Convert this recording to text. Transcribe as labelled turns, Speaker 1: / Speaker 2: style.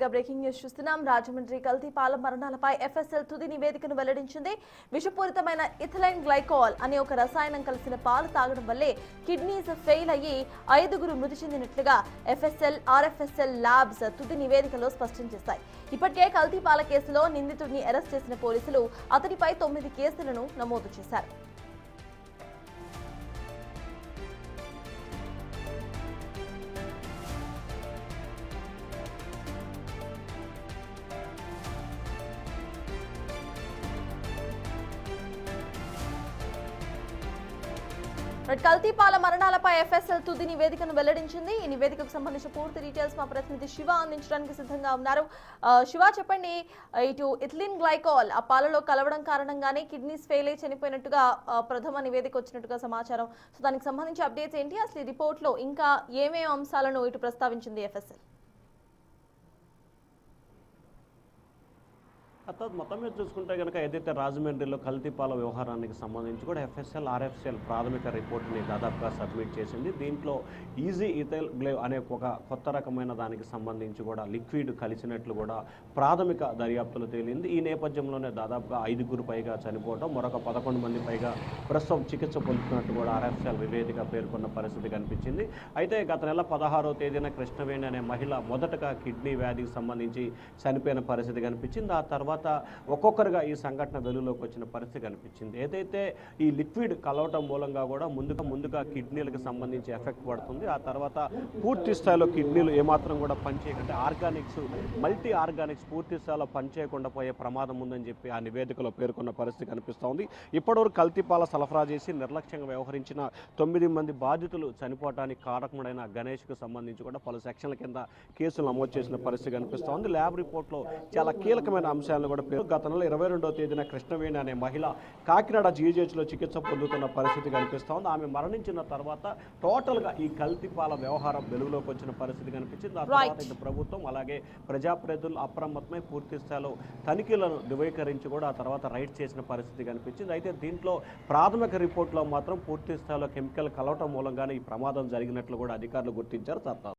Speaker 1: భారీగా breaking news చూస్తున్నాం. Rajahmundry కల్తీపాలెం మరణాలపై FSL తుది నివేదికను వెల్లడించింది. విషపూరితమైన ఇథిలైన్ గ్లైకాల్ అనే ఒక రసాయనం కలిసిన పాలు తాగడం వల్లే కిడ్నీస్ ఫెయిల్ అయ్యి 5గురు మృతి చెందినట్లుగా ఎఫ్ఎస్ఎల్, ఆర్ఎఫ్ఎస్ఎల్ ల్యాబ్స్ తుది నివేదికలో స్పష్టం చేశాయి. ఇప్పటికే కల్తీపాల కేసులో నిందితుడిని అరెస్ట్ చేసిన పోలీసులు అతడిపై 9 కేసులను నమోదు చేశారు. కల్తీపాల మరణాలపై ఎఫ్ఎస్ఎల్ తుది నివేదికను వెల్లడించింది. ఈ నివేదికకు సంబంధించిన పూర్తి డీటెయిల్స్ మా ప్రతినిధి శివ అందించడానికి సిద్ధంగా ఉన్నారు. శివ, చెప్పండి, ఇటు ఇథిలిన్ గ్లైకాల్ ఆ పాలలో కలవడం కారణంగానే కిడ్నీస్ ఫెయిల్ అయి చనిపోయినట్టుగా ప్రథమ నివేదిక వచ్చినట్టుగా సమాచారం. సో దానికి సంబంధించి అప్డేట్స్ ఏంటి? అసలు ఈ రిపోర్ట్లో ఇంకా ఏమేమి అంశాలను ఇటు ప్రస్తావించింది ఎఫ్ఎస్ఎల్?
Speaker 2: మొత్తం మీద చూసుకుంటే కనుక ఏదైతే రాజమండ్రిలో కల్తీపాల వ్యవహారానికి సంబంధించి కూడా ఎఫ్ఎస్ఎల్, ఆర్ఎఫ్ఎస్ఎల్ ప్రాథమిక రిపోర్ట్ని దాదాపుగా సబ్మిట్ చేసింది. దీంట్లో ఈజీ ఇథైల్ గ్లైవ్ అనే ఒక కొత్త రకమైన దానికి సంబంధించి కూడా లిక్విడ్ కలిసినట్లు కూడా ప్రాథమిక దర్యాప్తులు తేలింది. ఈ నేపథ్యంలోనే దాదాపుగా 5గురు పైగా చనిపోవడం, మరొక 11 మంది పైగా ప్రస్తుతం చికిత్స పొందుతున్నట్టు కూడా ఆర్ఎఫ్ఎస్ఎల్ నివేదిక పేర్కొన్న పరిస్థితి కనిపించింది. అయితే గత నెల 16వ తేదీన కృష్ణవేణి అనే మహిళ మొదటగా కిడ్నీ వ్యాధికి సంబంధించి చనిపోయిన పరిస్థితి కనిపించింది. ఆ తర్వాత ఒక్కొక్కరుగా ఈ సంఘటన వెలుగులోకి వచ్చిన పరిస్థితి కనిపించింది. ఏదైతే ఈ లిక్విడ్ కలవటం మూలంగా కూడా ముందుగా కిడ్నీలకు సంబంధించి ఎఫెక్ట్ పడుతుంది. ఆ తర్వాత పూర్తి స్థాయిలో కిడ్నీలు ఏమాత్రం కూడా పనిచేయకుండా మల్టీ ఆర్గానిక్స్ పూర్తి స్థాయిలో పనిచేయకుండా పోయే ప్రమాదం ఉందని చెప్పి ఆ నివేదికలో పేర్కొన్న పరిస్థితి కనిపిస్తోంది. ఇప్పటివరకు కల్తీపాల సరఫరా చేసి నిర్లక్ష్యంగా వ్యవహరించిన 9 మంది బాధితులు చనిపోవడానికి కారకుడైన గణేష్కు సంబంధించి కూడా పలు సెక్షన్ల కింద కేసులు నమోదు చేసిన పరిస్థితి కనిపిస్తోంది. ల్యాబ్ రిపోర్ట్లో చాలా కీలకమైన అంశాలను కూడా గత నెల 22వ తేదీన కృష్ణవేణి అనే మహిళ కాకినాడ జీజీహెచ్లో చికిత్స పొందుతున్న పరిస్థితి కనిపిస్తోంది. ఆమె మరణించిన తర్వాత టోటల్గా ఈ కల్తీపాల వ్యవహారం వెలుగులోకి వచ్చిన పరిస్థితి కనిపించింది. ఆ తర్వాత ఇటు ప్రభుత్వం అలాగే ప్రజాప్రతినిధులు అప్రమత్తమై పూర్తి స్థాయిలో తనిఖీలను ధృవీకరించి కూడా ఆ తర్వాత రైడ్ చేసిన పరిస్థితి కనిపించింది. అయితే దీంట్లో ప్రాథమిక రిపోర్ట్లో మాత్రం పూర్తి స్థాయిలో కెమికల్ కలవటం మూలంగానే ఈ ప్రమాదం జరిగినట్లు కూడా అధికారులు గుర్తించారు.